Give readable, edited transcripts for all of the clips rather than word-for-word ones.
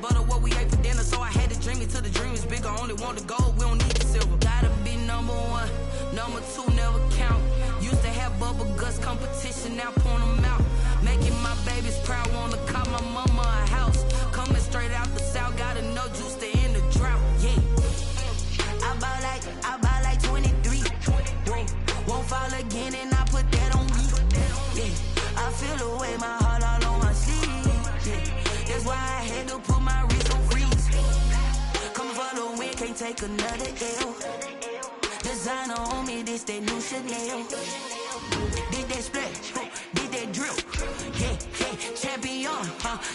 butter what we ate for dinner, so I had to dream it till the dream is bigger. Only want the gold, we don't need the silver. Gotta be number one, number two never count. Used to have bubble guts competition, now point them out. Making my babies proud, wanna call my mama a house. Coming straight out the south, gotta know juice to end the drought. Yeah, I buy like 23. Won't fall again, and I put that on me. Yeah, I feel the way, my heart all on my sleeve. Yeah, that's why I had to put my wrist on freeze. Coming for the win, can't take another L. Designer on me, this that new Chanel. Did that splash, did that drill. Yeah, champion,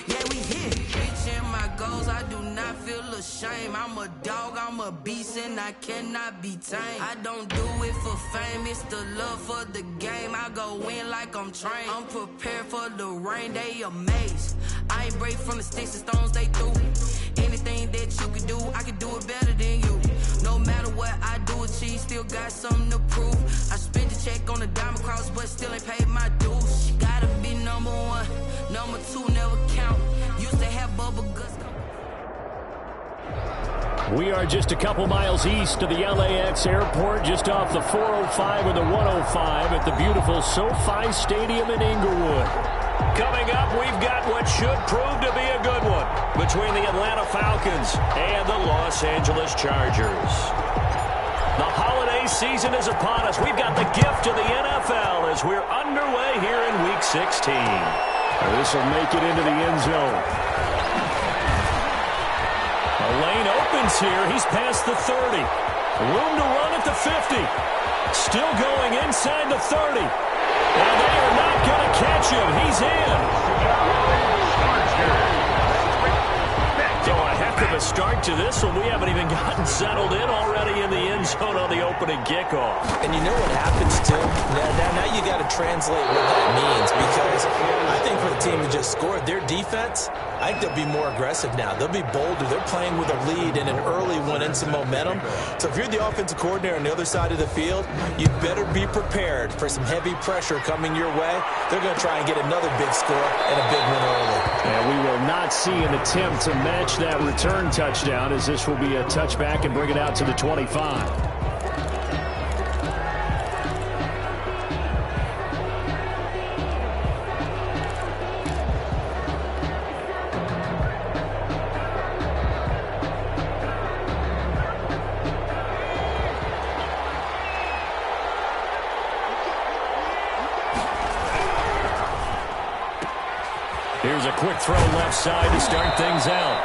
yeah, we here. Reaching my goals, I do not feel ashamed. I'm a dog, I'm a beast, and I cannot be tamed. I don't do it for fame, it's the love for the game. I go in like I'm trained. I'm prepared for the rain, they amazed. I ain't break from the sticks and stones they threw. Anything that you can do, I can do it better than you. No matter what I do achieve, still got something to prove. I spent the check on the diamond cross, but still ain't paid my dues. Gotta be number one, number two never count. Used to have bubble guts. We are just a couple miles east of the LAX airport, just off the 405 and the 105 at the beautiful SoFi Stadium in Inglewood. Coming up, we've got what should prove to be a good one between the Atlanta Falcons and the Los Angeles Chargers. The holiday season is upon us. We've got the gift of the NFL as we're underway here in Week 16. This will make it into the end zone. A lane opens here. He's past the 30. Room to run at the 50. Still going inside the 30. And they are not going to catch him. He's in. So a heck of a start to this one. We haven't even gotten settled in already in the end zone on the opening kickoff. And you know what happens, too? Now you got to translate what that means, because I think for the team that just scored, their defense, I think they'll be more aggressive now. They'll be bolder. They're playing with a lead and an early one and some momentum. So if you're the offensive coordinator on the other side of the field, you better be prepared for some heavy pressure coming your way. They're going to try and get another big score and a big win early. And we will not see an attempt to match that return touchdown, as this will be a touchback and bring it out to the 25. Here's a quick throw left side to start things out.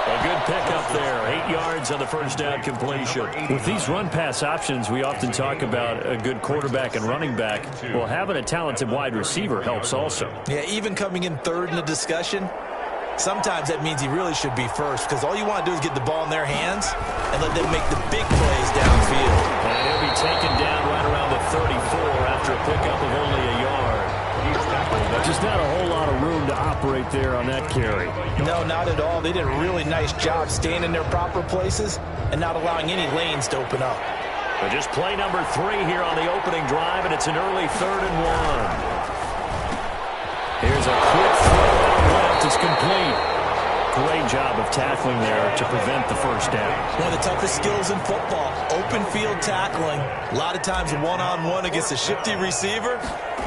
A good pickup there. 8 yards on the first down completion. With these run-pass options, we often talk about a good quarterback and running back. Well, having a talented wide receiver helps also. Yeah, even coming in third in the discussion, sometimes that means he really should be first, because all you want to do is get the ball in their hands and let them make the big plays downfield. And he'll be taken down right around the 34 after a pickup of only a yard. Just not a whole lot of room to operate there on that carry. No, not at all. They did a really nice job staying in their proper places and not allowing any lanes to open up. But just play number 3 here on the opening drive, and it's an early 3rd and 1. Here's a quick throw out left. It's complete. Great job of tackling there to prevent the first down. One of the toughest skills in football, open field tackling. A lot of times one-on-one against a shifty receiver.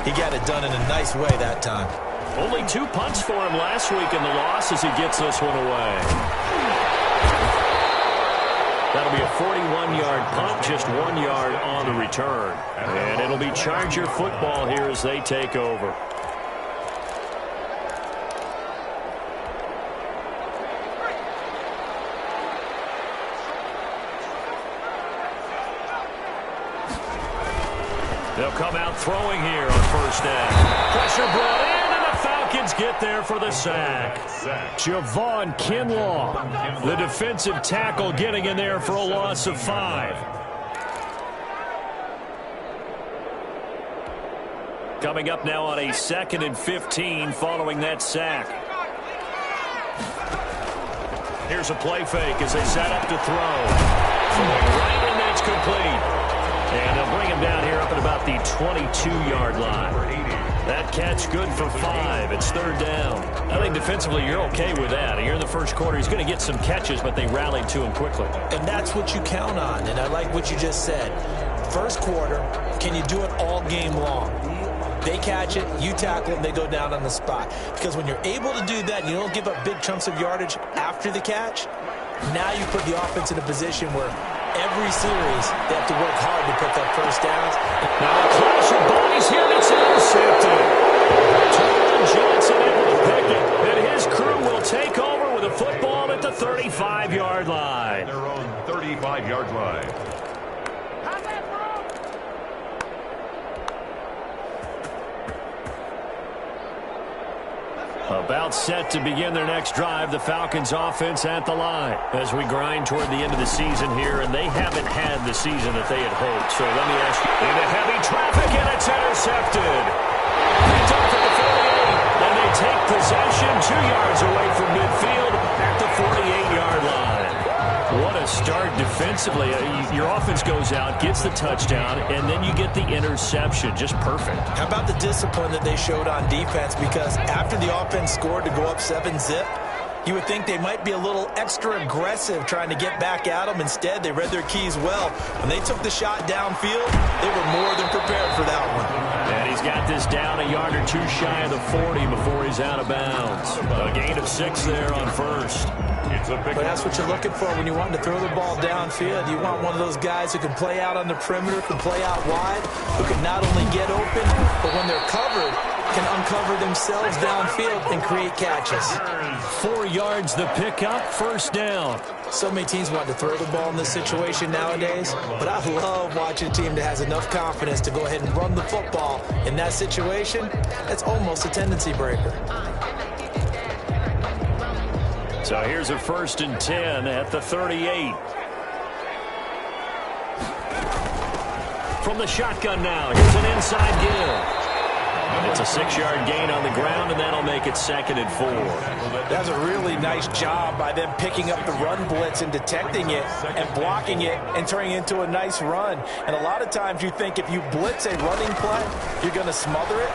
He got it done in a nice way that time. Only 2 punts for him last week in the loss as he gets this one away. That'll be a 41-yard punt, just 1 yard on the return. And it'll be Charger football here as they take over. They'll come out throwing here on first down. Pressure brought in, and the Falcons get there for the sack. Javon Kinlaw, the defensive tackle, getting in there for a loss of 5. Coming up now on a 2nd and 15 following that sack. Here's a play fake as they set up to throw. Throwing right, and that's complete. And they'll bring him down here up at about the 22-yard line. That catch good for 5. It's third down. I think defensively you're okay with that. Here in the first quarter, he's going to get some catches, but they rallied to him quickly. And that's what you count on, and I like what you just said. First quarter, can you do it all game long? They catch it, you tackle it, and they go down on the spot. Because when you're able to do that and you don't give up big chunks of yardage after the catch, now you put the offense in a position where every series they have to work hard to pick up first downs. Now a clash of bodies here, and it's intercepted. Tyler Johnson able to pick it, and his crew will take over with a football at the 35-yard line. Their own 35-yard line. About set to begin their next drive, the Falcons offense at the line as we grind toward the end of the season here, and they haven't had the season that they had hoped. So let me ask you, into heavy traffic, and it's intercepted. Picked off at the 48, and they take possession 2 yards away from midfield at the 48-yard line. What a start defensively. Your offense goes out, gets the touchdown, and then you get the interception. Just perfect. How about the discipline that they showed on defense? Because after the offense scored to go up 7-zip, you would think they might be a little extra aggressive trying to get back at them. Instead, they read their keys well. When they took the shot downfield, they were more than prepared for that one. And he's got this down a yard or two shy of the 40 before he's out of bounds. A gain of 6 there on first. But that's what you're looking for when you want to throw the ball downfield. You want one of those guys who can play out on the perimeter, can play out wide, who can not only get open, but when they're covered, can uncover themselves downfield and create catches. 4 yards the pickup, first down. So many teams want to throw the ball in this situation nowadays, but I love watching a team that has enough confidence to go ahead and run the football in that situation. That's almost a tendency breaker. So here's a 1st and 10 at the 38. From the shotgun now, here's an inside give. It's a 6-yard gain on the ground, and that'll make it 2nd and 4. That's a really nice job by them picking up the run blitz and detecting it and blocking it and turning it into a nice run. And a lot of times you think if you blitz a running play, you're going to smother it.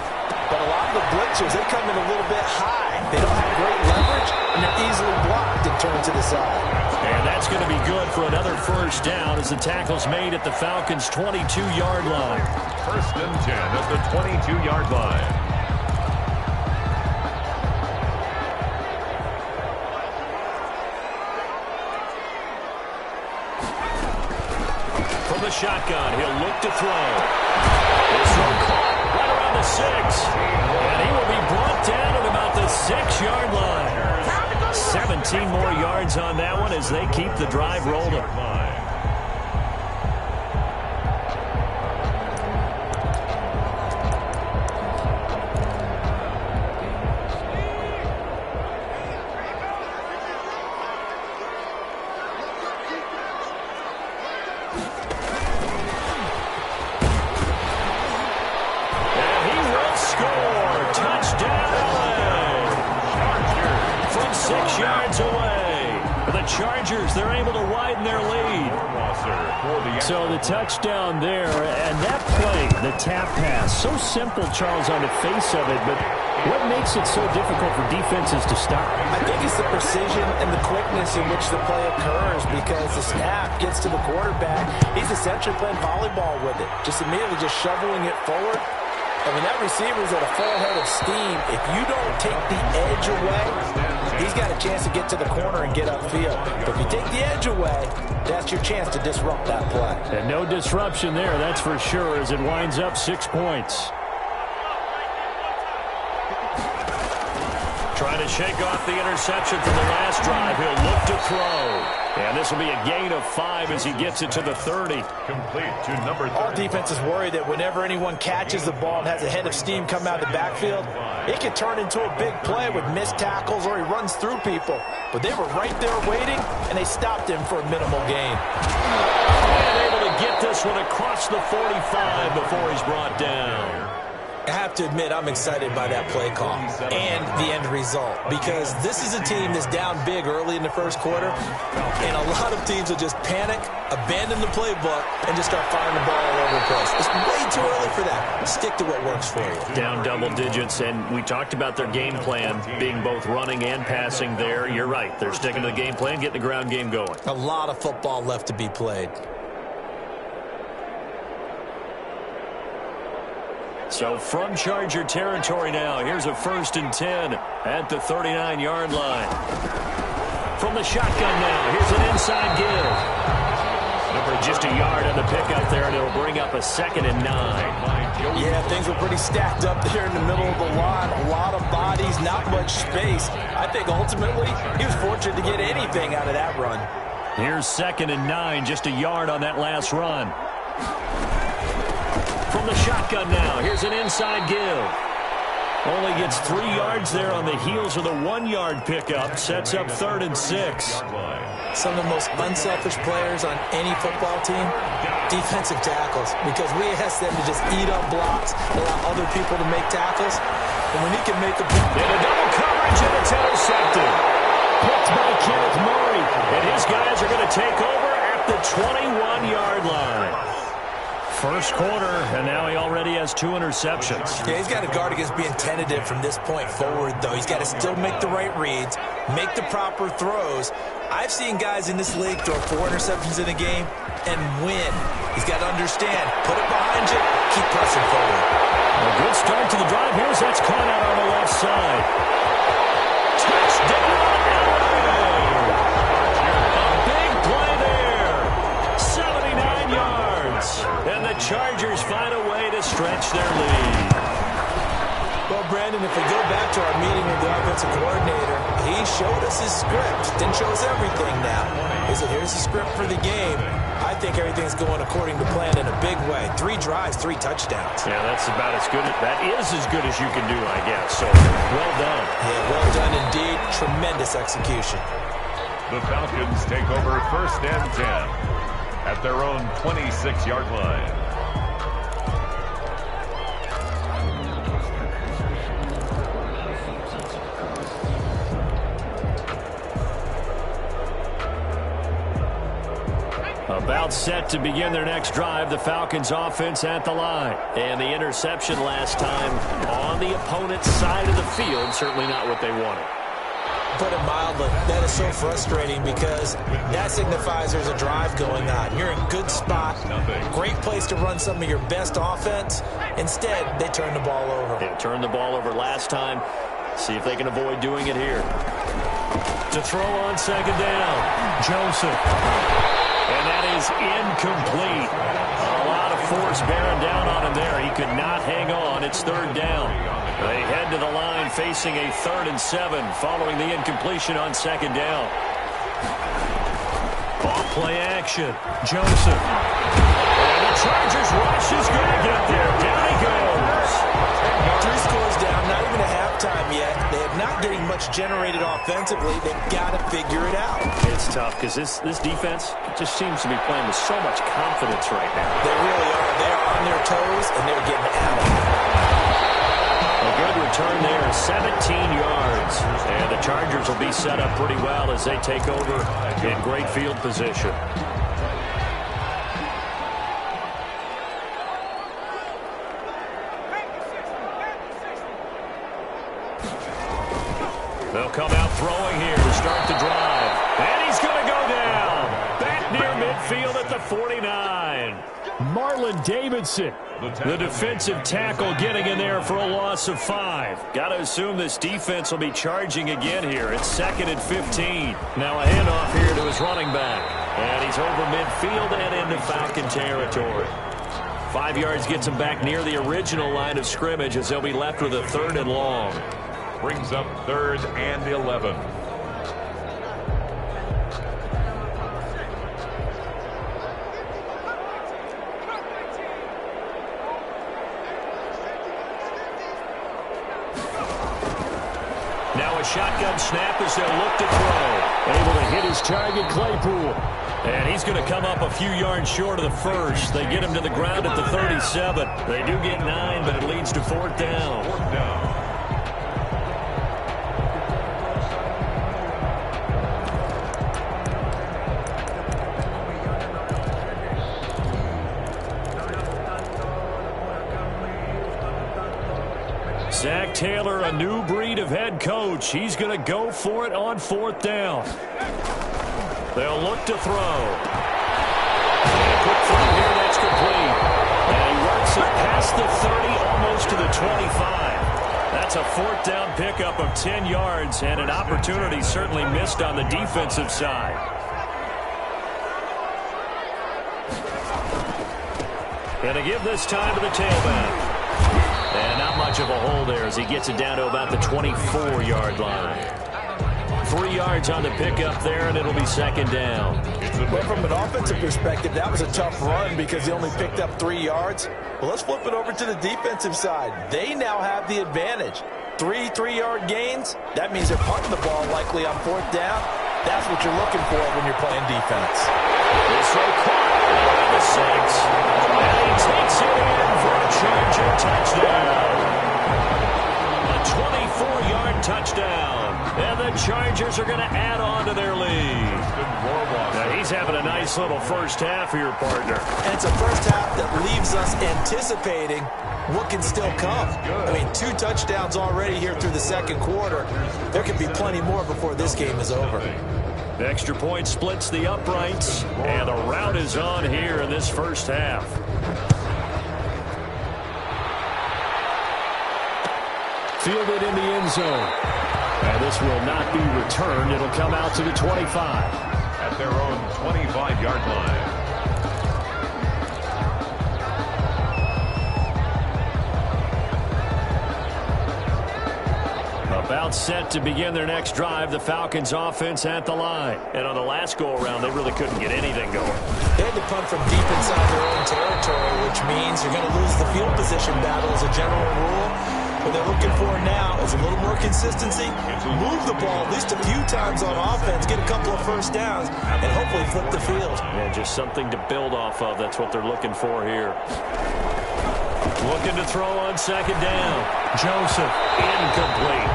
But a lot of the blitzers, they come in a little bit high. They don't have great leverage, and they're easily blocked and turned to the side. And that's going to be good for another first down as the tackle's made at the Falcons' 22-yard line. 1st and 10 at the 22-yard line. From the shotgun, he'll look to throw. This one caught right around the 6. And he will be brought down at about the 6-yard line. 17 more yards on that one as they keep the drive rolling. And he will score. Touchdown, LA. 6 yards away. The Chargers, they're able to widen their lead. So the touchdown there, and that play, the tap pass, so simple, Charles, on the face of it, but what makes it so difficult for defenses to stop? I think it's the precision and the quickness in which the play occurs because the snap gets to the quarterback. He's essentially playing volleyball with it, just immediately just shoveling it forward. And when that receiver is at a full head of steam, if you don't take the edge away, he's got a chance to get to the corner and get upfield. But if you take the edge away, that's your chance to disrupt that play. And no disruption there, that's for sure, as it winds up 6 points. Trying to shake off the interception from the last drive. He'll look to throw. And this will be a gain of 5 as he gets it to the 30. Complete to number 30. All defenses worry that whenever anyone catches the ball and has a head of steam come out of the backfield, it can turn into a big play with missed tackles or he runs through people. But they were right there waiting, and they stopped him for a minimal gain. And able to get this one across the 45 before he's brought down. I have to admit, I'm excited by that play call and the end result, because this is a team that's down big early in the first quarter, and a lot of teams will just panic, abandon the playbook, and just start firing the ball all over the place. It's way too early for that. Stick to what works for you. Down double digits, and we talked about their game plan being both running and passing there. You're right. They're sticking to the game plan, getting the ground game going. A lot of football left to be played. So from Charger territory now, here's a 1st and 10 at the 39-yard line. From the shotgun now, here's an inside give. Number just a yard on the pickup there, and it'll bring up a 2nd and 9. Yeah, things were pretty stacked up there in the middle of the line. A lot of bodies, not much space. I think ultimately he was fortunate to get anything out of that run. Here's 2nd and 9, just a yard on that last run. From the shotgun now, here's an inside give. Only gets 3 yards there on the heels of the 1-yard pickup. Sets up 3rd and 6. Some of the most unselfish players on any football team, defensive tackles, because we ask them to just eat up blocks, allow other people to make tackles. And when he can make a double coverage, and it's intercepted. Picked by Kenneth Murray. And his guys are going to take over at the 21-yard line. First quarter, and now he already has 2 interceptions. Yeah, he's got to guard against being tentative from this point forward, though. He's got to still make the right reads, make the proper throws. I've seen guys in this league throw 4 interceptions in a game and win. He's got to understand, put it behind you, keep pressing forward. A good start to the drive. Here's that's caught out on the left side. Touchdown, LA! A big play there. 79 yards. And the Chargers find a way to stretch their lead. Well, Brandon, if we go back to our meeting with the offensive coordinator, he showed us his script. Didn't show us everything now. He said, here's the script for the game. I think everything's going according to plan in a big way. 3 drives, 3 touchdowns. Yeah, that's about as good. That is as good as you can do, I guess. So, well done. Yeah, well done indeed. Tremendous execution. The Falcons take over 1st and 10 at their own 26-yard line. About set to begin their next drive, the Falcons offense at the line. And the interception last time on the opponent's side of the field, certainly not what they wanted. Put it mildly, that is so frustrating because that signifies there's a drive going on. You're in good spot, great place to run some of your best offense. Instead, they turn the ball over. They turned the ball over last time. See if they can avoid doing it here. To throw on 2nd down, Joseph. And that is incomplete. A lot of force bearing down on him there. He could not hang on. It's 3rd down. They head to the line facing a 3rd and 7 following the incompletion on 2nd down. Off play action. Joseph. And the Chargers rush is going to get there. Down he goes. 3 scores down, not even a halftime yet. They are not getting much generated offensively. They've got to figure it out. It's tough because this defense just seems to be playing with so much confidence right now. They really are. They are on their toes, and they're getting at it. A good return there, 17 yards. And the Chargers will be set up pretty well as they take over in great field position. They'll come out throwing here to start the drive. And he's going to go down. Back near midfield at the 49. Marlon Davidson, the defensive tackle, getting in there for a loss of 5. Got to assume this defense will be charging again here. It's 2nd and 15. Now a handoff here to his running back. And he's over midfield and into Falcon territory. 5 yards gets him back near the original line of scrimmage as they'll be left with a 3rd and long. Brings up 3rd and 11. Now a shotgun snap as they'll look to throw. Able to hit his target, Claypool. And he's going to come up a few yards short of the first. They get him to the ground at the 37. They do get 9, but it leads to 4th down. Fourth down. Zach Taylor, a new breed of head coach. He's going to go for it on 4th down. They'll look to throw. And a quick throw here, that's complete. And he works it past the 30, almost to the 25. That's a 4th down pickup of 10 yards, and an opportunity certainly missed on the defensive side. Going to give this time to the tailback. And not much of a hole there as he gets it down to about the 24-yard line. 3 yards on the pickup there, and it'll be 2nd down. Well, from an offensive perspective, that was a tough run because he only picked up 3 yards. Well, let's flip it over to the defensive side. They now have the advantage. 3 3-yard gains. That means they're punting the ball likely on 4th down. That's what you're looking for when you're playing defense. This throw caught around the 6. And he takes it in for a Charger touchdown. A 24-yard touchdown. And the Chargers are going to add on to their lead. Now, he's having a nice little first half here, partner. And it's a first half that leaves us anticipating what can still come. I mean, 2 touchdowns already here through the 2nd quarter. There can be plenty more before this game is over. The extra point splits the uprights, and the route is on here in this first half. Fielded in the end zone. And this will not be returned. It'll come out to the 25. At their own 25-yard line. About set to begin their next drive, the Falcons offense at the line. And on the last go-around, they really couldn't get anything going. They had to punt from deep inside their own territory, which means you're going to lose the field position battle as a general rule. What they're looking for now is a little more consistency, move the ball at least a few times on offense, get a couple of first downs, and hopefully flip the field. Yeah, just something to build off of. That's what they're looking for here. Looking to throw on 2nd down. Joseph, incomplete.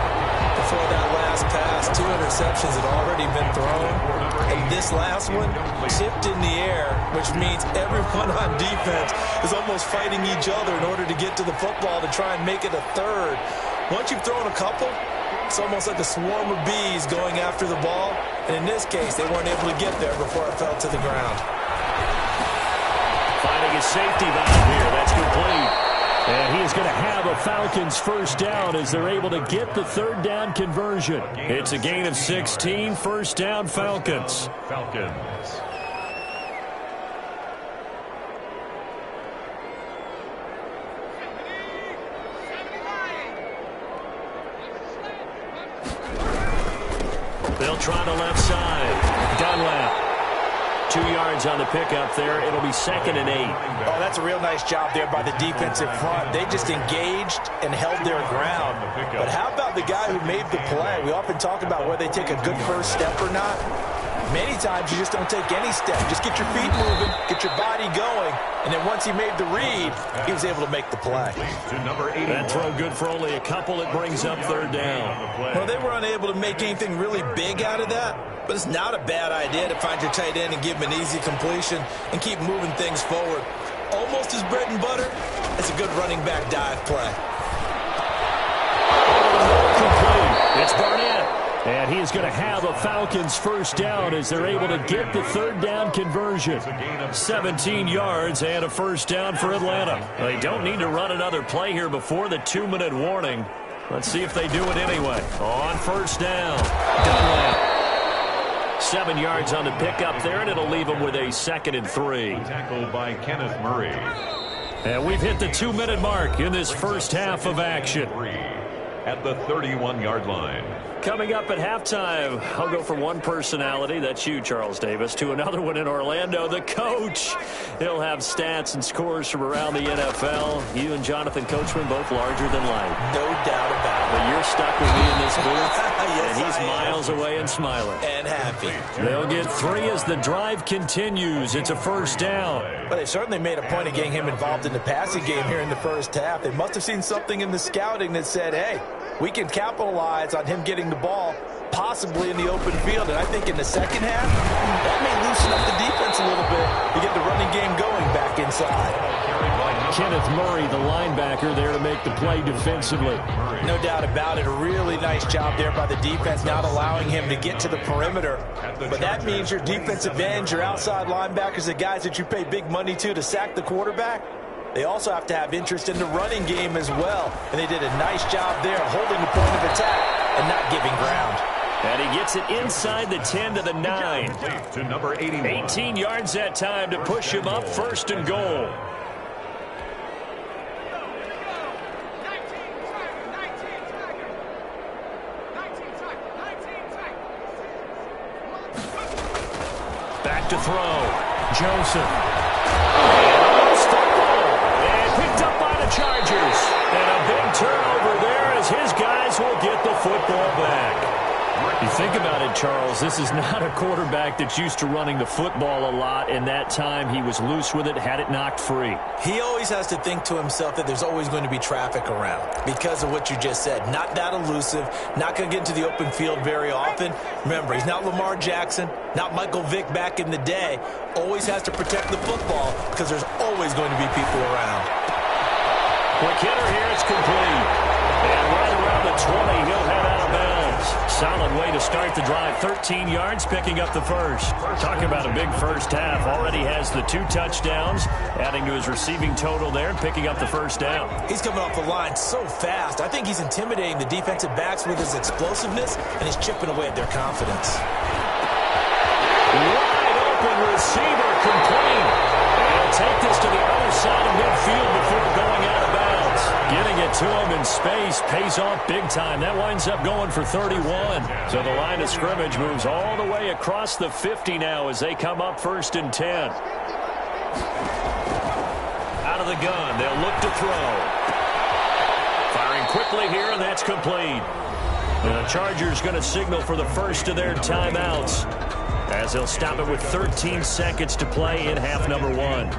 Before that last pass, 2 interceptions had already been thrown. And this last one, tipped in the air, which means everyone on defense is almost fighting each other in order to get to the football to try and make it a 3rd. Once you've thrown a couple, it's almost like a swarm of bees going after the ball. And in this case, they weren't able to get there before it fell to the ground. Finding a safety valve here. That's complete. And he is going to have a Falcons first down as they're able to get the 3rd down conversion. It's a gain of 16, 1st down Falcons. They'll try the left side. Dunlap. 2 yards on the pickup there. It'll be 2nd and 8. Oh, that's a real nice job there by the defensive front. They just engaged and held their ground. But how about the guy who made the play? We often talk about whether they take a good first step or not. Many times you just don't take any step. Just get your feet moving, get your body going, and then once he made the read, he was able to make the play. That throw good for only a couple. It brings up 3rd down. Well, they were unable to make anything really big out of that, but it's not a bad idea to find your tight end and give him an easy completion and keep moving things forward. Almost as bread and butter, it's a good running back dive play. Complete. It's Barnett. And he is going to have a Falcons first down as they're able to get the 3rd down conversion. 17 yards and a first down for Atlanta. They don't need to run another play here before the 2-minute warning. Let's see if they do it anyway. On 1st down, Dunlap. 7 yards on the pickup there, and it'll leave them with a 2nd and 3. Tackled by Kenneth Murray. And we've hit the 2-minute mark in this first half of action. At the 31-yard line. Coming up at halftime, I'll go from one personality, that's you, Charles Davis, to another one in Orlando, the coach. He'll have stats and scores from around the NFL. You and Jonathan Coachman, both larger than life. No doubt about it. But you're stuck with me in this booth. Yes, and he's miles away and smiling. And happy. They'll get 3 as the drive continues. It's a first down. But they certainly made a point of getting him involved in the passing game here in the first half. They must have seen something in the scouting that said, hey, we can capitalize on him getting the ball possibly in the open field. And I think in the second half, that may loosen up the defense a little bit to get the running game going back inside. Kenneth Murray, the linebacker, there to make the play defensively. No doubt about it. A really nice job there by the defense, not allowing him to get to the perimeter. But that means your defensive ends, your outside linebackers, the guys that you pay big money to sack the quarterback, they also have to have interest in the running game as well. And they did a nice job there holding the point of attack and not giving ground. And he gets it inside the 10 to the 9. To number 81. 18 yards that time to push him up, first and goal. Back to throw. Joseph. And picked up by the Chargers. And a big turnover there as his guys will get the football back. You think about it, Charles, this is not a quarterback that's used to running the football a lot, and that time he was loose with it, had it knocked free. He always has to think to himself that there's always going to be traffic around because of what you just said. Not that elusive, not going to get into the open field very often. Remember, he's not Lamar Jackson, not Michael Vick back in the day. Always has to protect the football because there's always going to be people around. Quick hitter here, it's complete. And right around the 20, he'll head out of bounds. Solid way to start the drive. 13 yards, picking up the first. Talk about a big first half. Already has the 2 touchdowns, adding to his receiving total there and picking up the first down. He's coming off the line so fast. I think he's intimidating the defensive backs with his explosiveness, and he's chipping away at their confidence. Wide open receiver, complete. And he'll take this to the other side of midfield before going out of bounds. Getting it to him in space pays off big time. That winds up going for 31. So the line of scrimmage moves all the way across the 50 now as they come up first and 10. Out of the gun, they'll look to throw. Firing quickly here, and that's complete. And the Chargers going to signal for the first of their timeouts as they'll stop it with 13 seconds to play in half number 1.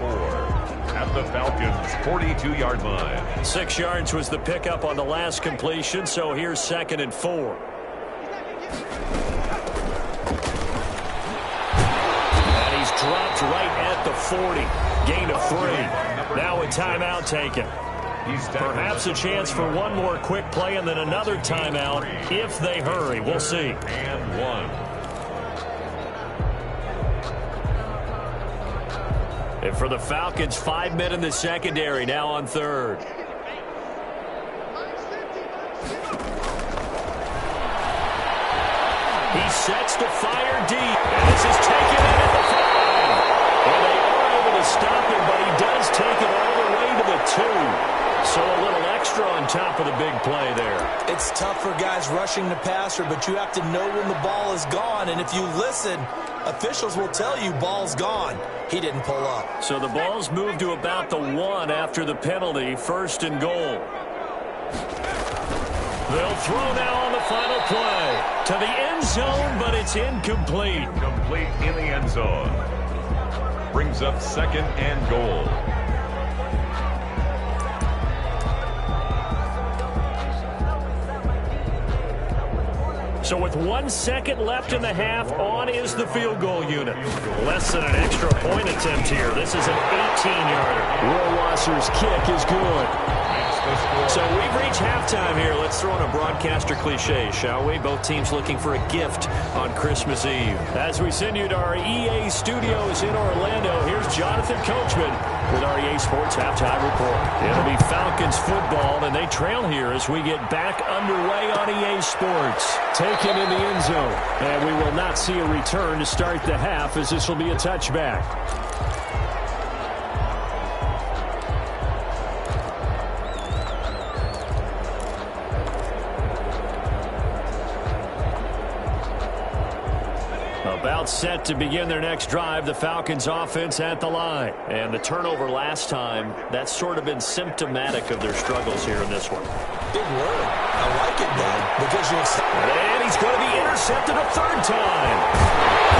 At the Falcons' 42-yard line. 6 yards was the pickup on the last completion, so here's 2nd and 4. And he's dropped right at the 40. Gain of 3. Now a timeout taken. Perhaps a chance for one more quick play and then another timeout if they hurry. We'll see. And 1. And for the Falcons, 5 men in the secondary, now on 3rd. He sets to fire deep, and this is taken in at the 5. And they are able to stop him, but he does take it all the way to the 2. So a little extra on top of the big play there. It's tough for guys rushing the passer, but you have to know when the ball is gone. And if you listen, officials will tell you ball's gone. He didn't pull up. So the ball's moved to about the 1 after the penalty, 1st and goal. They'll throw now on the final play to the end zone, but it's incomplete. Complete in the end zone. Brings up 2nd and goal. So with 1 second left in the half, on is the field goal unit. Less than an extra point attempt here. This is an 18-yarder. Rohrwasser's kick is good. So we've reached halftime here. Let's throw in a broadcaster cliche, shall we? Both teams looking for a gift on Christmas Eve. As we send you to our EA studios in Orlando, here's Jonathan Coachman with our EA Sports Halftime Report. It'll be Falcons football, and they trail here as we get back underway on EA Sports. Taken in the end zone, and we will not see a return to start the half as this will be a touchback. About set to begin their next drive, the Falcons offense at the line. And the turnover last time, that's sort of been symptomatic of their struggles here in this one. Big word. I like it, man, because you accept. And he's going to be intercepted a third time.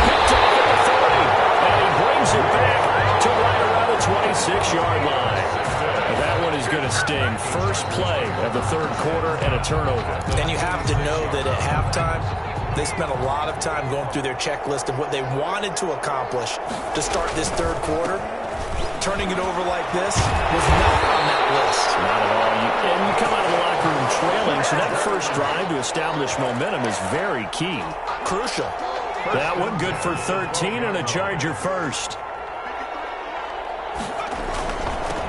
Picked off at the 30. And he brings it back to right around the 26-yard line. That one is going to sting. First play of the third quarter and a turnover. And you have to know that at halftime, they spent a lot of time going through their checklist of what they wanted to accomplish to start this third quarter. Turning it over like this was not on that list. Not at all. And you come out of the locker room trailing, so that first drive to establish momentum is very key. Crucial. That one good for 13 and a Charger first.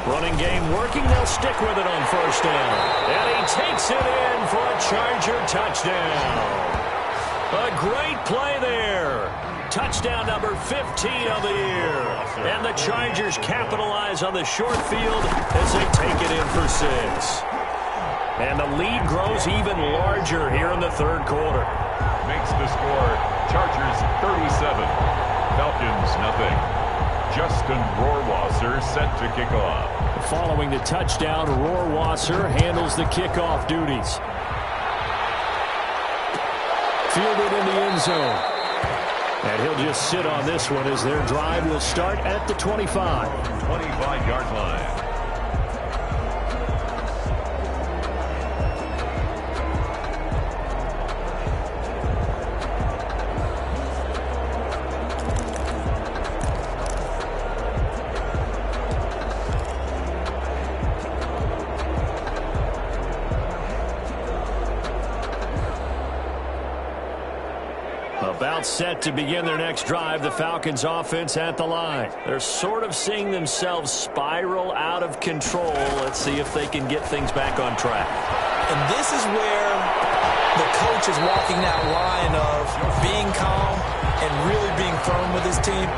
Running game working. They'll stick with it on first down. And he takes it in for a Charger touchdown. A great play there. Touchdown number 15 of the year. And the Chargers capitalize on the short field as they take it in for 6. And the lead grows even larger here in the third quarter. Makes the score Chargers 37, Falcons nothing. Justin Rohrwasser set to kick off. Following the touchdown, Rohrwasser handles the kickoff duties. Fielded in the end zone. And he'll just sit on this one as their drive will start at the 25. 25-yard line. About set to begin their next drive, the Falcons offense at the line. They're sort of seeing themselves spiral out of control. Let's see if they can get things back on track. And this is where the coach is walking that line of being calm and really being firm with his team.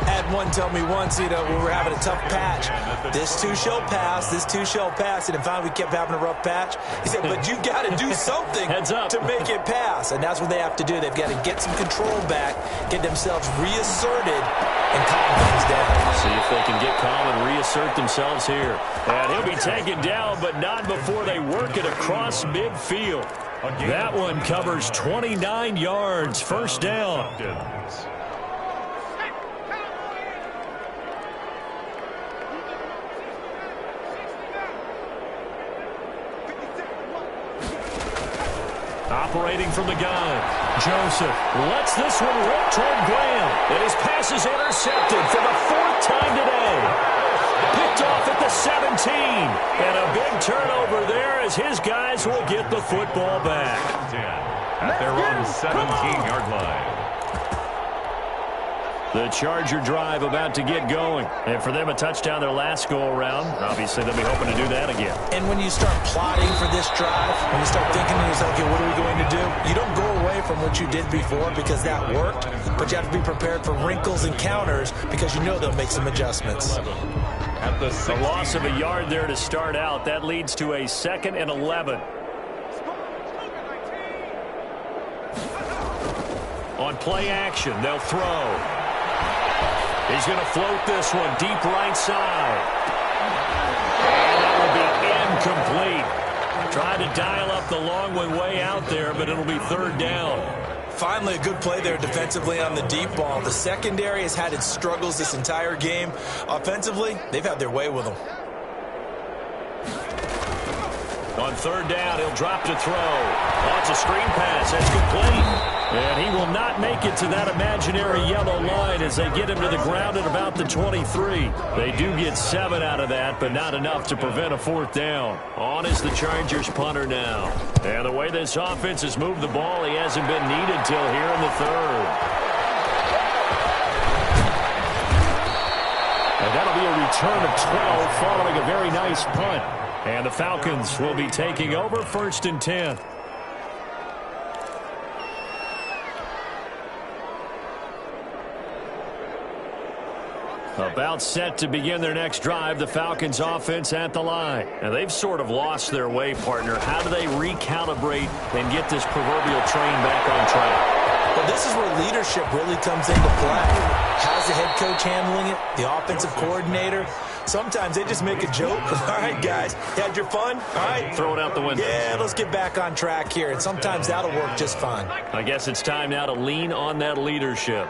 Had one tell me once, we were having a tough patch. This too shall pass, this too shall pass. And finally we kept having a rough patch. He said, but you got to do something to make it pass. And that's what they have to do. They've got to get some control back, get themselves reasserted, and calm things down. See if they can get calm and reassert themselves here. And he'll be taken down, but not before they work it across midfield. That one covers 29 yards, first down. Operating from the gun, Joseph lets this one rip toward Graham. And his pass is intercepted for the 4th time today. Picked off at the 17. And a big turnover there as his guys will get the football back. At their own 17-yard line. The Charger drive about to get going. And for them, a touchdown their last go-around. Obviously, they'll be hoping to do that again. And when you start plotting for this drive, when you start thinking to yourself, okay, what are we going to do? You don't go away from what you did before because that worked, but you have to be prepared for wrinkles and counters because you know they'll make some adjustments. At the A loss of a yard there to start out. That leads to a 2nd and 11. On play action, they'll throw. He's going to float this one deep right side. And that will be incomplete. Tried to dial up the long one way out there, but it'll be 3rd down. Finally, a good play there defensively on the deep ball. The secondary has had its struggles this entire game. Offensively, they've had their way with them. On 3rd down, he'll drop to throw. Oh, it's a screen pass. That's complete. And he will not make it to that imaginary yellow line as they get him to the ground at about the 23. They do get 7 out of that, but not enough to prevent a 4th down. On is the Chargers punter now. And the way this offense has moved the ball, he hasn't been needed till here in the 3rd. And that'll be a return of 12 following a very nice punt. And the Falcons will be taking over 1st and 10. About set to begin their next drive, the Falcons offense at the line. And they've sort of lost their way, partner. How do they recalibrate and get this proverbial train back on track? Well, this is where leadership really comes into play. How's the head coach handling it? The offensive coordinator? Sometimes they just make a joke. All right, guys, you had your fun? All right. Throw it out the window. Yeah, let's get back on track here, and sometimes that'll work just fine. I guess it's time now to lean on that leadership.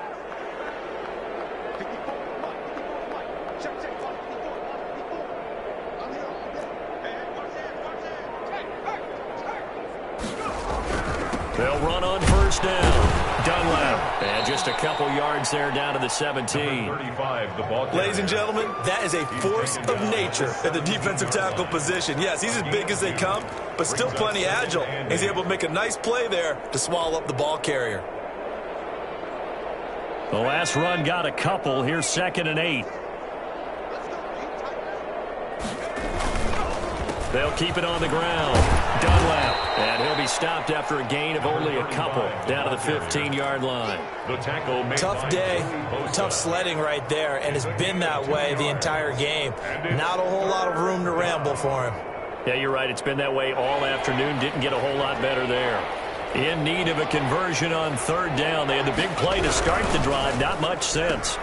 They'll run on first down. Dunlap. And just a couple yards there down to the 17. 35, the ball. Ladies and gentlemen, that is a force of nature at the defensive tackle position. Yes, he's as big as they come, but still plenty agile. He's able to make a nice play there to swallow up the ball carrier. The last run got a couple. Here's 2nd and 8. They'll keep it on the ground. Dunlap. And he'll be stopped after a gain of only a couple down to the 15-yard line. The tackle made Tough day, tough sledding right there, and it's been that way the entire game. Not a whole lot of room to ramble for him. Yeah, you're right. It's been that way all afternoon. Didn't get a whole lot better there. In need of a conversion on 3rd down. They had the big play to start the drive. Not much sense.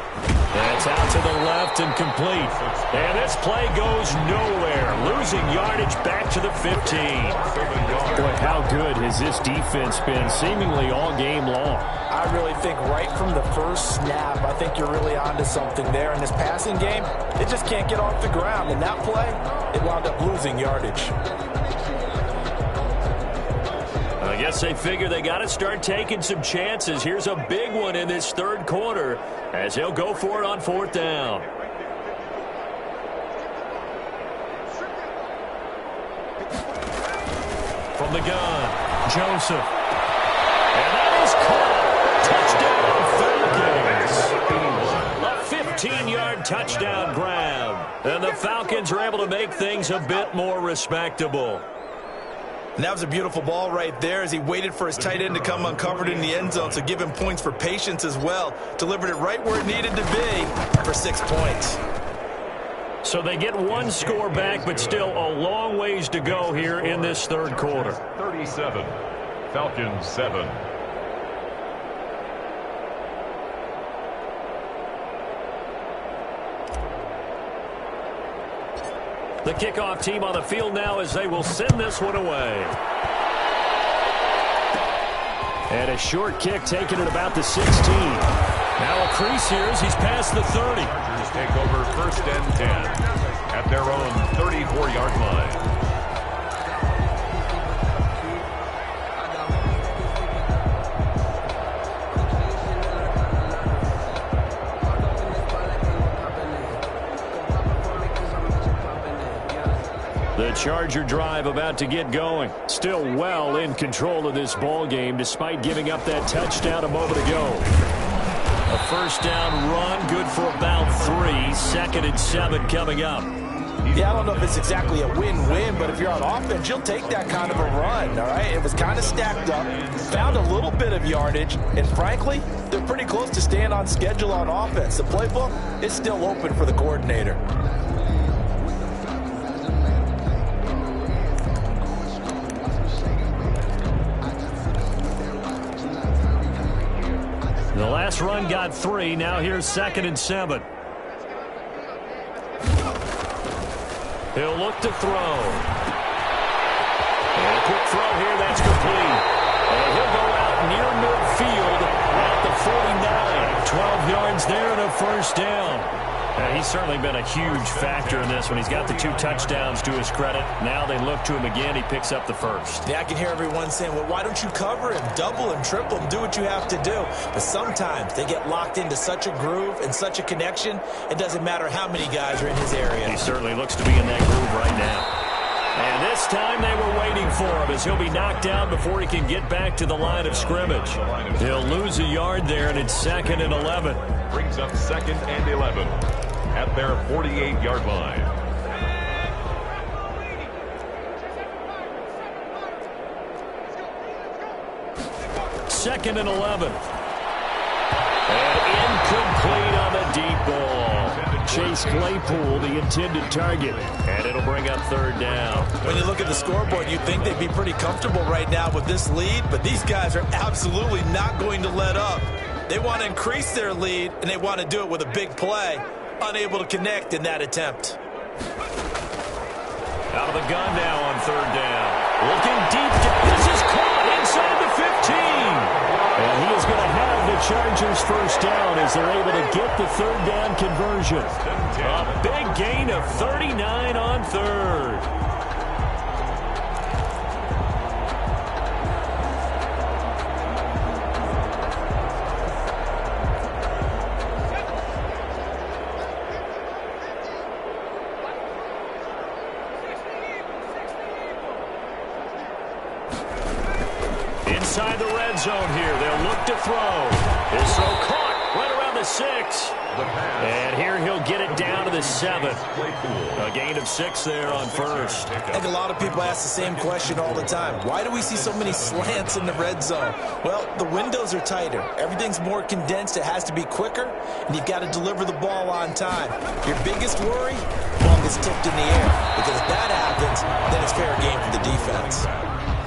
That's out to the left and complete. And this play goes nowhere. Losing yardage back to the 15. Boy, how good has this defense been seemingly all game long? I really think right from the first snap, I think you're really onto something there. In this passing game, they just can't get off the ground. In that play, they wound up losing yardage. I guess they figure they got to start taking some chances. Here's a big one in this 3rd quarter as he'll go for it on 4th down. From the gun, Joseph. And that is caught. Touchdown, Falcons. A 15-yard touchdown grab. And the Falcons are able to make things a bit more respectable. And that was a beautiful ball right there as he waited for his tight end to come uncovered in the end zone, so give him points for patience as well. Delivered it right where it needed to be for 6 points. So they get one score back, but still a long ways to go here in this 3rd quarter. 37, Falcons 7. The kickoff team on the field now as they will send this one away. And a short kick taken at about the 16. Now a crease here as he's past the 30. Chargers take over 1st and 10 at their own 34-yard line. The Charger drive about to get going. Still well in control of this ball game despite giving up that touchdown a moment ago. A 1st down run, good for about 3. 2nd and 7 coming up. Yeah, I don't know if it's exactly a win-win, but if you're on offense, you'll take that kind of a run, all right? It was kind of stacked up, found a little bit of yardage, and frankly, they're pretty close to staying on schedule on offense. The playbook is still open for the coordinator. The last run got 3. Now here's 2nd and 7. He'll look to throw. And a quick throw here. That's complete. And he'll go out near midfield at the 49. 12 yards there and a 1st down. He's certainly been a huge factor in this one. He's got the 2 touchdowns to his credit. Now they look to him again. He picks up the 1st. Yeah, I can hear everyone saying, well, why don't you cover him, double him, triple him, do what you have to do. But sometimes they get locked into such a groove and such a connection, it doesn't matter how many guys are in his area. He certainly looks to be in that groove right now. And this time they were waiting for him as he'll be knocked down before he can get back to the line of scrimmage. He'll lose a yard there, and it's 2nd and 11. Brings up 2nd and 11 at their 48-yard line. Second and 11. And incomplete on the deep ball. Chase Claypool, the intended target. And it'll bring up 3rd down. When you look at the scoreboard, you'd think they'd be pretty comfortable right now with this lead, but these guys are absolutely not going to let up. They want to increase their lead, and they want to do it with a big play. Unable to connect in that attempt. the gun now on third down. Looking deep down. This is caught inside the 15. And he is going to have the Chargers first down as they're able to get the third down conversion. A big gain of 39 on third. Inside the red zone here. They'll look to throw. This throw caught right around the 6. And here he'll get it down to the 7. A gain of 6 there on first. I think a lot of people ask the same question all the time. Why do we see so many slants in the red zone? Well, the windows are tighter. Everything's more condensed. It has to be quicker, and you've got to deliver the ball on time. Your biggest worry? Ball gets tipped in the air. Because if that happens, then it's fair game for the defense.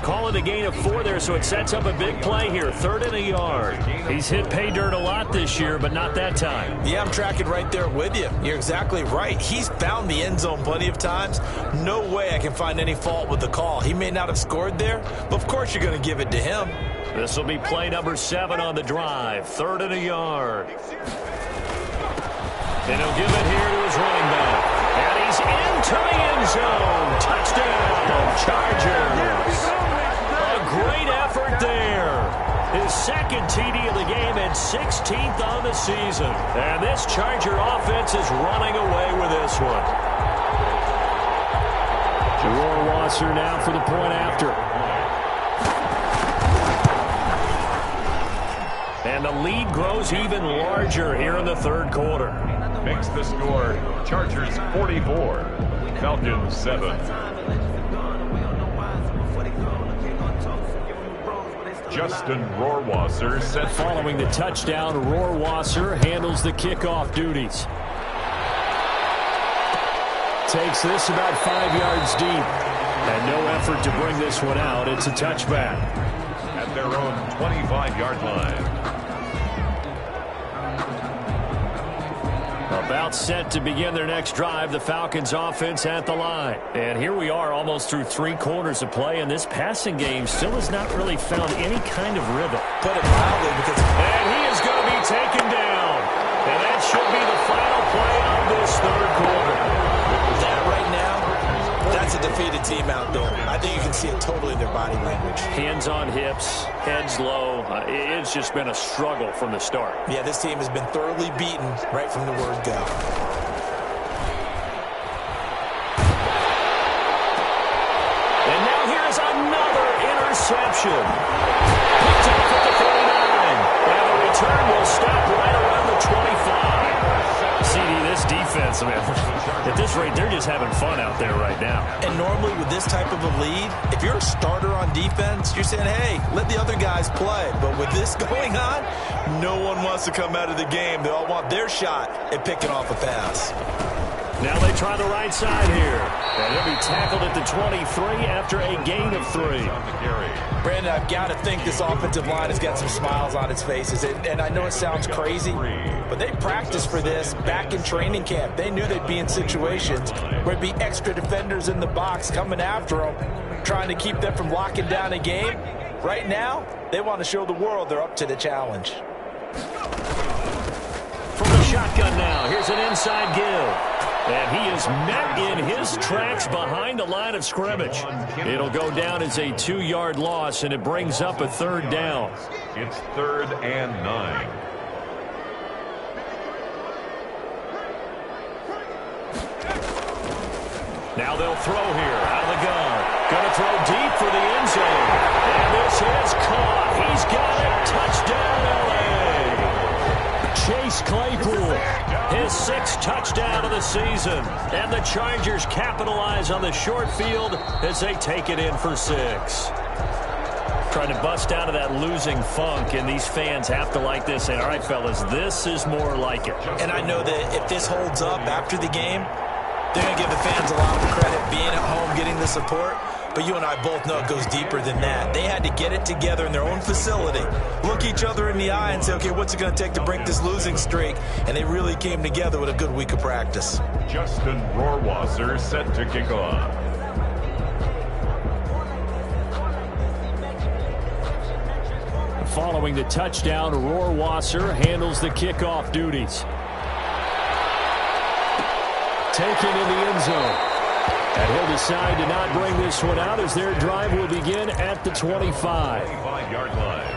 Call it a gain of 4 there, so it sets up a big play here. 3rd and a yard. He's hit pay dirt a lot this year, but not that time. Yeah, I'm tracking right there with you. You're exactly right. He's found the end zone plenty of times. No way I can find any fault with the call. He may not have scored there, but of course you're going to give it to him. This will be play number 7 on the drive. 3rd and a yard. And he'll give it here to his running back. And he's into the end zone. Touchdown, Chargers. Great effort there. His second TD of the game and 16th on the season. And this Charger offense is running away with this one. Rohrwasser now for the point after. And the lead grows even larger here in the 3rd quarter. Makes the score Chargers 44, Falcons 7. Justin Rohrwasser set. Following the touchdown, Rohrwasser handles the kickoff duties. Takes this about 5 yards deep. And no effort to bring this one out. It's a touchback. At their own 25-yard line. About set to begin their next drive, the Falcons offense at the line. And here we are almost through 3 quarters of play, and this passing game still has not really found any kind of rhythm. Put it mildly, because... And he is going to be taken down. And that should be the final play of this 3rd quarter. That right now, that's a defeated team out there. I think you can see it totally in their body language. Hands on hips, heads low. It's just been a struggle from the start. Yeah, this team has been thoroughly beaten right from the word go. And now here's another interception. Picked off at the 49. And the return will stop right around the 25. CD, this defense, man, at this rate, they're just having fun out there right now. And normally with this type of a lead, if you're a starter on defense, you're saying, hey, let the other guys play. But with this going on, no one wants to come out of the game. They all want their shot at picking off a pass. Now they try the right side here. And he'll be tackled at the 23 after a gain of 3. Brandon, I've got to think this offensive line has got some smiles on its faces. And I know it sounds crazy, but they practiced for this back in training camp. They knew they'd be in situations where there'd be extra defenders in the box coming after them, trying to keep them from locking down a game. Right now, they want to show the world they're up to the challenge. From the shotgun now, here's an inside give. And he is met in his tracks behind the line of scrimmage. It'll go down as a 2-yard loss, and it brings up a 3rd down. It's 3rd and 9. Now they'll throw here out of the gun. Going to throw deep for the end zone. And this is caught. He's got it. Touchdown, LA. Chase Claypool, his 6th touchdown of the season. And the Chargers capitalize on the short field as they take it in for 6. Trying to bust out of that losing funk, and these fans have to like this. And all right, fellas, this is more like it. And I know that if this holds up after the game, they're going to give the fans a lot of credit being at home, getting the support. But you and I both know it goes deeper than that. They had to get it together in their own facility, look each other in the eye and say, okay, what's it going to take to break this losing streak? And they really came together with a good week of practice. Justin Rohrwasser set to kick off. following the touchdown. Rohrwasser handles the kickoff duties. Taken in the end zone. And he'll decide to not bring this one out as their drive will begin at the 25. 25-yard line.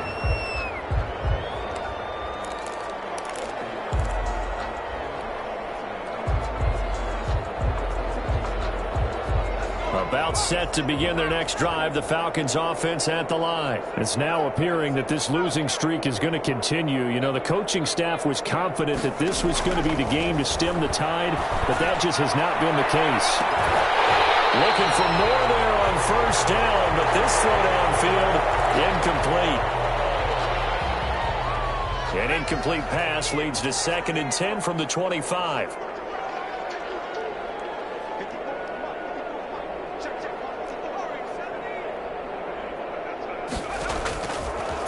About set to begin their next drive, the Falcons offense at the line. It's now appearing that this losing streak is going to continue. You know, the coaching staff was confident that this was going to be the game to stem the tide, but that just has not been the case. Looking for more there on first down, but this throw downfield, incomplete. An incomplete pass leads to 2nd and 10 from the 25.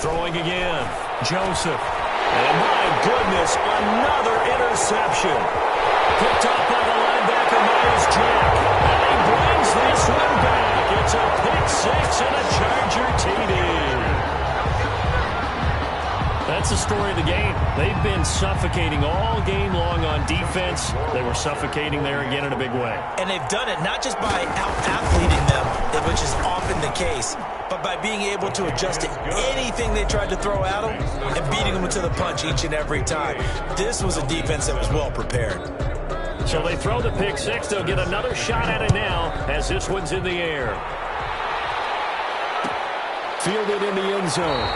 Throwing again. Joseph. And my goodness, another interception. Picked up by the linebacker, Myers Jack. And he brings this one back. It's a pick six and a Charger TD. That's the story of the game. They've been suffocating all game long on defense. They were suffocating there again in a big way. And they've done it not just by out-athleting them, which is often the case, but by being able to adjust to anything they tried to throw at them and beating them to the punch each and every time. This was a defense that was well prepared. So they throw the pick six. They'll get another shot at it now as this one's in the air. Fielded in the end zone.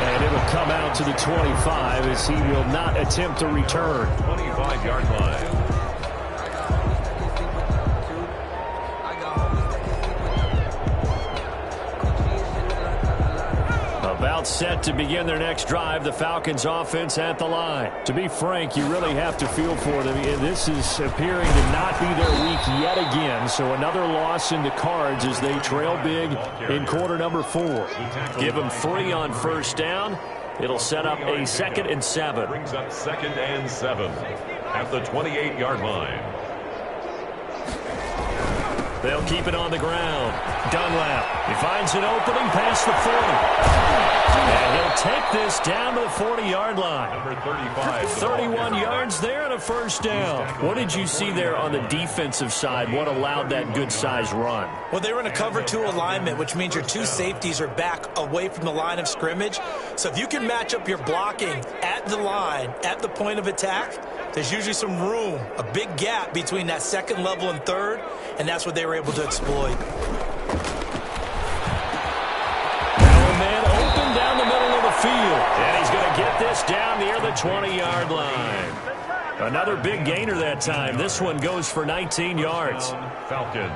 And it'll come out to the 25 as he will not attempt to return. 25-yard line. About set to begin their next drive, the Falcons offense at the line. To be frank, you really have to feel for them. This is appearing to not be their week yet again. So another loss in the cards as they trail big in quarter number 4. Give them 3 on first down. It'll set up a 2nd and 7. Brings up 2nd and 7 at the 28-yard line. They'll keep it on the ground. Dunlap, he finds an opening past the 40. And he'll take this down to the 40-yard line. Number 35. 31 yards there and a first down. What did you see there on the defensive side? What allowed that good-sized run? Well, they were in a cover 2 alignment, which means your 2 safeties are back away from the line of scrimmage. So if you can match up your blocking at the line, at the point of attack, there's usually some room, a big gap between that 2nd level and 3rd, and that's what they were able to exploit. Man open down the middle of the field. And he's going to get this down near the 20-yard line. Another big gainer that time. This one goes for 19 yards. Falcons.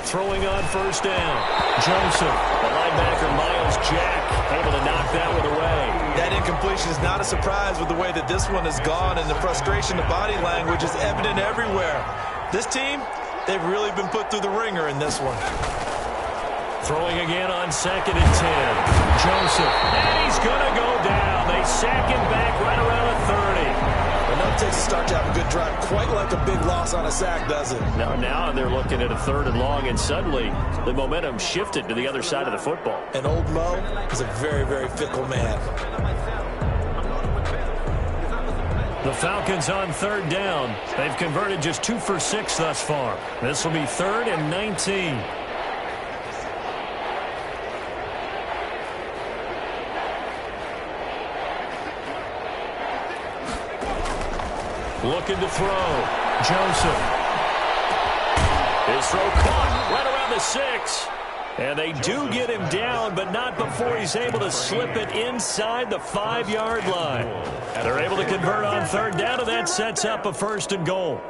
Throwing on first down. Joseph, the linebacker Myles Jack, able to knock that one away. That incompletion is not a surprise with the way that this one has gone, and the frustration, the body language is evident everywhere. This team, they've really been put through the ringer in this one. Throwing again on 2nd and 10. Joseph, and he's going to go down. They sack him back right around the 30. Enough takes a start to have a good drive, quite like a big loss on a sack, does it? Now they're looking at a 3rd and long, and suddenly the momentum shifted to the other side of the football. And old Mo is a very, very fickle man. The Falcons on 3rd down. They've converted just 2 for 6 thus far. This will be 3rd and 19. Looking to throw. Joseph. His throw caught right around the 6. And they do get him down, but not before he's able to slip it inside the 5-yard line. They're able to convert on 3rd down, and that sets up a 1st and goal.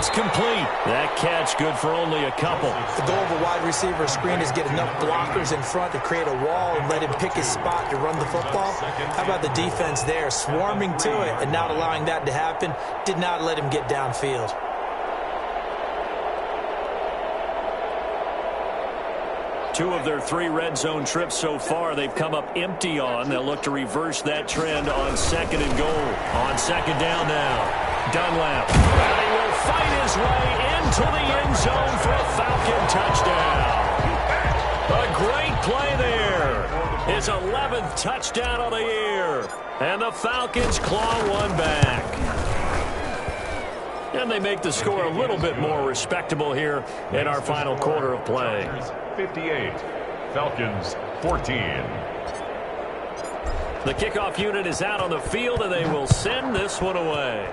That's complete. That catch good for only a couple. The goal of a wide receiver screen is get enough blockers in front to create a wall and let him pick his spot to run the football. How about the defense there, swarming to it and not allowing that to happen? Did not let him get downfield. Two of their 3 red zone trips so far, they've come up empty on. They'll look to reverse that trend on 2nd and goal. On 2nd down now, Dunlap. And he will fight his way into the end zone for a Falcon touchdown. A great play there. His 11th touchdown of the year. And the Falcons claw one back. And they make the score a little bit more respectable here in our final quarter of play. 58, Falcons 14. The kickoff unit is out on the field, and they will send this one away.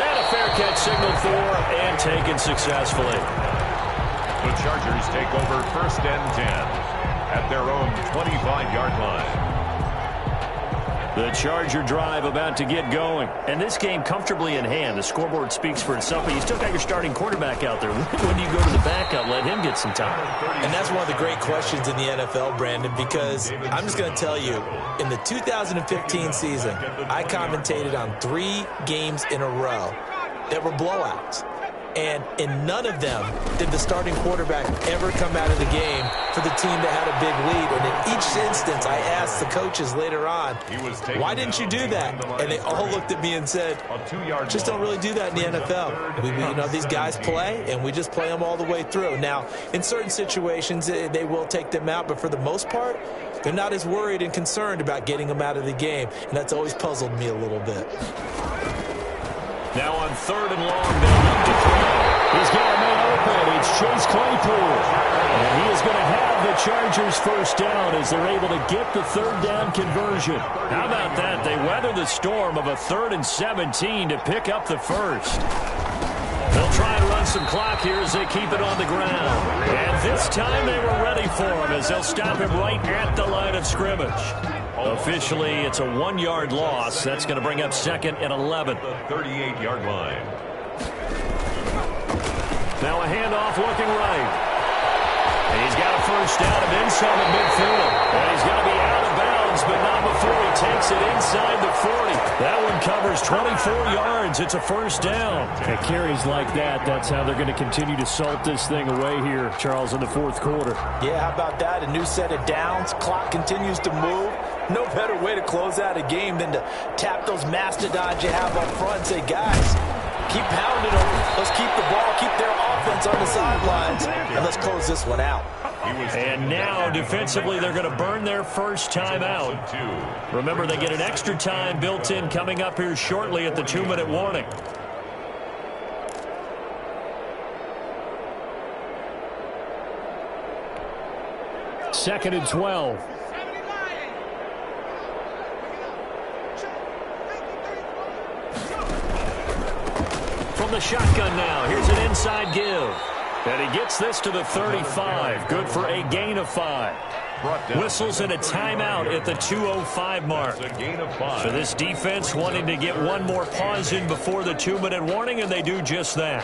And a fair catch signaled for and taken successfully. The Chargers take over 1st and 10 at their own 25-yard line. The Charger drive about to get going. And this game comfortably in hand. The scoreboard speaks for itself, but you still got your starting quarterback out there. When do you go to the backup, let him get some time? And that's one of the great questions in the NFL, Brandon, because I'm just going to tell you, in the 2015 season, I commentated on 3 games in a row that were blowouts. And in none of them did the starting quarterback ever come out of the game for the team that had a big lead. And in each instance, I asked the coaches later on, why didn't you do that? And they all looked at me and said, just don't really do that in the NFL. These guys play, and we just play them all the way through. Now, in certain situations, they will take them out, but for the most part, they're not as worried and concerned about getting them out of the game. And that's always puzzled me a little bit. Now on 3rd and long, they look to throw. He's got a man open. It's Chase Claypool. And he is going to have the Chargers first down as they're able to get the 3rd down conversion. How about that? They weather the storm of a 3rd and 17 to pick up the first. They'll try and run some clock here as they keep it on the ground. And this time they were ready for him as they'll stop him right at the line of scrimmage. Officially, it's a 1-yard loss. That's going to bring up 2nd and 11. The 38-yard line. Now a handoff looking right. And he's got a first down and then some at midfield. And he's going to be out of bounds, but not before he takes it inside the 40. That one covers 24 yards. It's a first down. And carries like that, that's how they're going to continue to salt this thing away here, Charles, in the 4th quarter. Yeah, how about that? A new set of downs. Clock continues to move. No better way to close out a game than to tap those mastodons you have up front and say, guys, keep pounding them. Let's keep the ball, keep their offense on the sidelines, and let's close this one out. And now, defensively, they're going to burn their first time out. Remember, they get an extra time built in coming up here shortly at the 2-minute warning. Second and 12. From the shotgun now, here's an inside give. And he gets this to the 35. Good for a gain of 5. Whistles and a timeout at the 2:05 mark. So this defense wanting to get one more pause in before the 2-minute warning, and they do just that.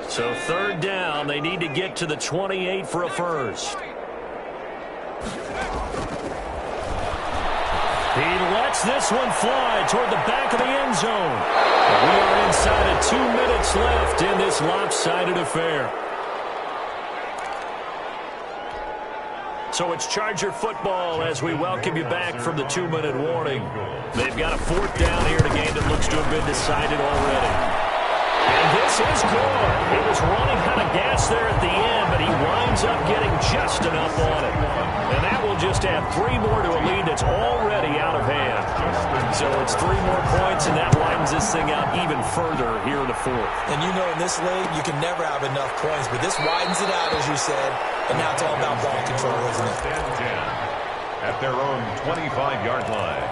So 3rd down, they need to get to the 28 for a first. He lets this one fly toward the back of the end zone. We are inside of 2 minutes left in this lopsided affair. So it's Charger football as we welcome you back from the 2-minute warning. They've got a 4th down here in a game that looks to have been decided already. And this is good. He was running out of gas there at the end, but he winds up getting just enough on it. And that will just add 3 more to a lead that's already out of hand. So it's 3 more points, and that widens this thing out even further here in the 4th. And you know, in this league, you can never have enough points, but this widens it out, as you said, and now it's all about ball control, isn't it? 10 at their own 25-yard line.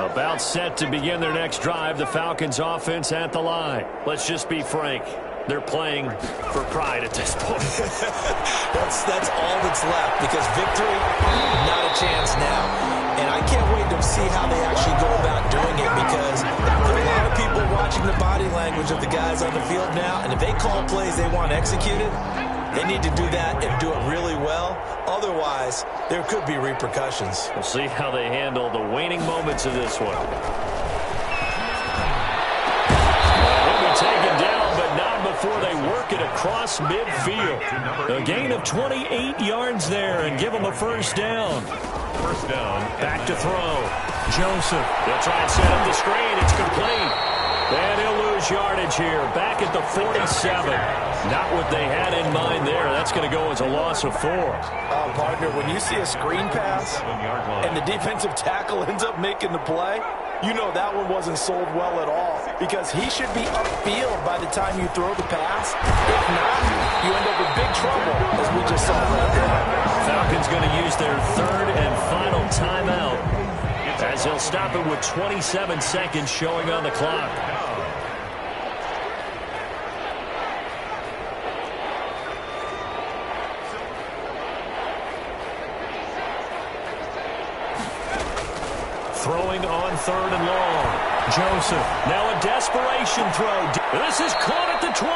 About set to begin their next drive, the Falcons offense at the line. Let's just be frank. They're playing for pride at this point. that's all that's left, because victory, not a chance now. And I can't wait to see how they actually go about doing it, because there are a lot of people watching the body language of the guys on the field now, and if they call plays they want executed, they need to do that and do it really well. Otherwise, there could be repercussions. We'll see how they handle the waning moments of this one. He'll be taken down, but not before they work it across midfield. A gain of 28 yards there and give them a first down. First down. Back to throw. Joseph. They'll try and set up the screen. It's complete. And he'll lose yardage here. Back at the 47. Not what they had in mind there. That's going to go as a loss of 4. Partner, when you see a screen pass and the defensive tackle ends up making the play, you know that one wasn't sold well at all, because he should be upfield by the time you throw the pass. If not, you end up with big trouble, as we just saw right there. Falcons going to use their third and final timeout, as they'll stop it with 27 seconds showing on the clock. Throwing on third and long. Joseph. Now a desperation throw. This is caught at the 20.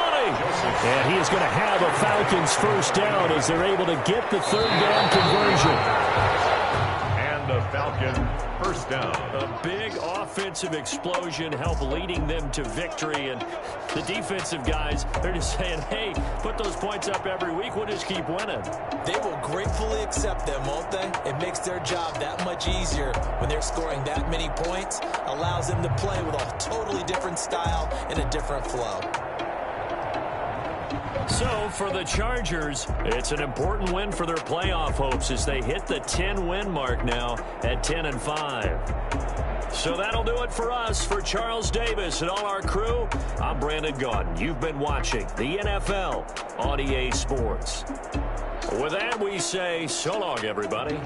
And he is going to have a Falcons first down as they're able to get the third down conversion. And a Falcon first down. A big offensive explosion helped leading them to victory. And the defensive guys, they're just saying, hey, put those points up every week. We'll just keep winning. They will gratefully accept them, won't they? It makes their job that much easier when they're scoring that many points. Allows them to play with a totally different style and a different flow. So for the Chargers, it's an important win for their playoff hopes as they hit the 10-win mark now at 10-5. So that'll do it for us. For Charles Davis and all our crew, I'm Brandon Gaudin. You've been watching the NFL on EA Sports. With that, we say so long, everybody.